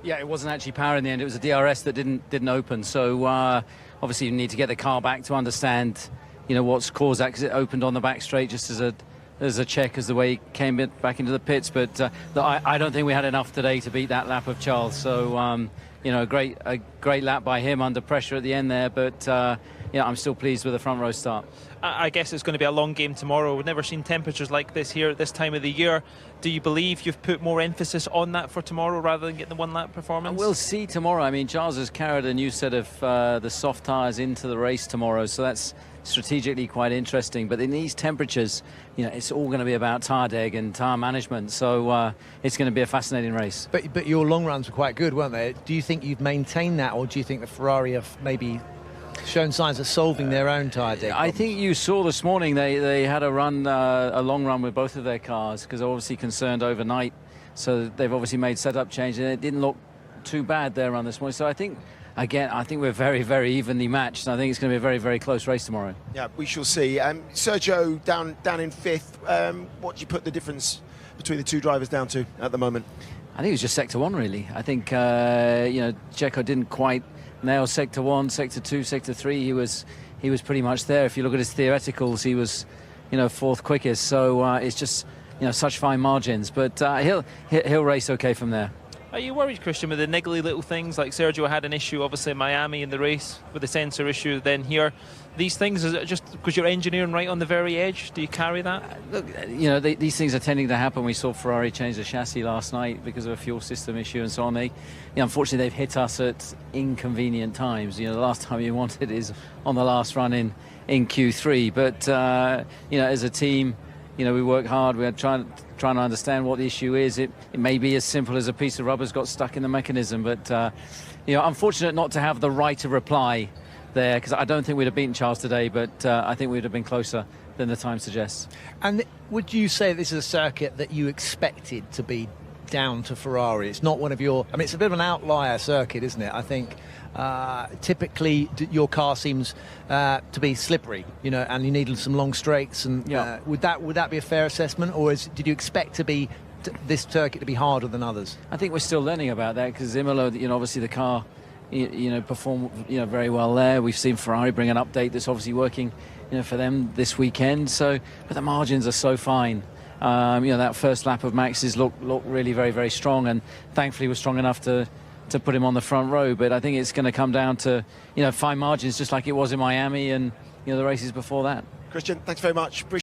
Yeah, it wasn't actually power in the end. It was a DRS that didn't open. So obviously you need to get the car back to understand, what's caused that, because it opened on the back straight just as a check as the way he came back into the pits. But I don't think we had enough today to beat that lap of Charles. So a great lap by him under pressure at the end there. But I'm still pleased with the front row start. I guess it's going to be a long game tomorrow. We've never seen temperatures like this here at this time of the year. Do you believe you've put more emphasis on that for tomorrow rather than getting the one-lap performance? We'll see tomorrow. I mean, Charles has carried a new set of the soft tyres into the race tomorrow, so that's strategically quite interesting. But in these temperatures, it's all going to be about tyre deg and tyre management, so it's going to be a fascinating race. But your long runs were quite good, weren't they? Do you think you've maintained that, or do you think the Ferrari have maybe shown signs of solving their own tyre deg problems? I think you saw this morning they had a long run with both of their cars, because they're obviously concerned overnight, so they've obviously made setup changes, and it didn't look too bad their run this morning. So I think we're very, very evenly matched, and I think it's going to be a very, very close race tomorrow. Yeah, we shall see. Sergio down in fifth. What do you put the difference between the two drivers down to at the moment? I think it was just sector one, really. I think Checo didn't quite nail sector one, sector two, sector three. He was pretty much there. If you look at his theoreticals, he was fourth quickest. So it's just such fine margins. But he'll race okay from there. Are you worried, Christian, with the niggly little things like Sergio had an issue, obviously in Miami in the race with the sensor issue, then here? These things, is it just because you're engineering right on the very edge? Do you carry that? Look, these things are tending to happen. We saw Ferrari change the chassis last night because of a fuel system issue and so on. Unfortunately, they've hit us at inconvenient times. The last time you want it is on the last run in Q3. But, as a team, we work hard. We're trying to understand what the issue is. It may be as simple as a piece of rubber's got stuck in the mechanism. But, unfortunate not to have the right of reply there, because I don't think we'd have beaten Charles today, but I think we'd have been closer than the time suggests. And would you say this is a circuit that you expected to be down to Ferrari? It's not one of your... I mean, it's a bit of an outlier circuit, isn't it? I think typically your car seems to be slippery, and you need some long straights. And would that be a fair assessment, or did you expect this circuit to be harder than others? I think we're still learning about that, because Imola, obviously the car performed very well there. We've seen Ferrari bring an update that's obviously working for them this weekend. So, but the margins are so fine. That first lap of Max's looked really very, very strong, and thankfully was strong enough to put him on the front row. But I think it's going to come down to fine margins, just like it was in Miami and the races before that. Christian, thanks very much.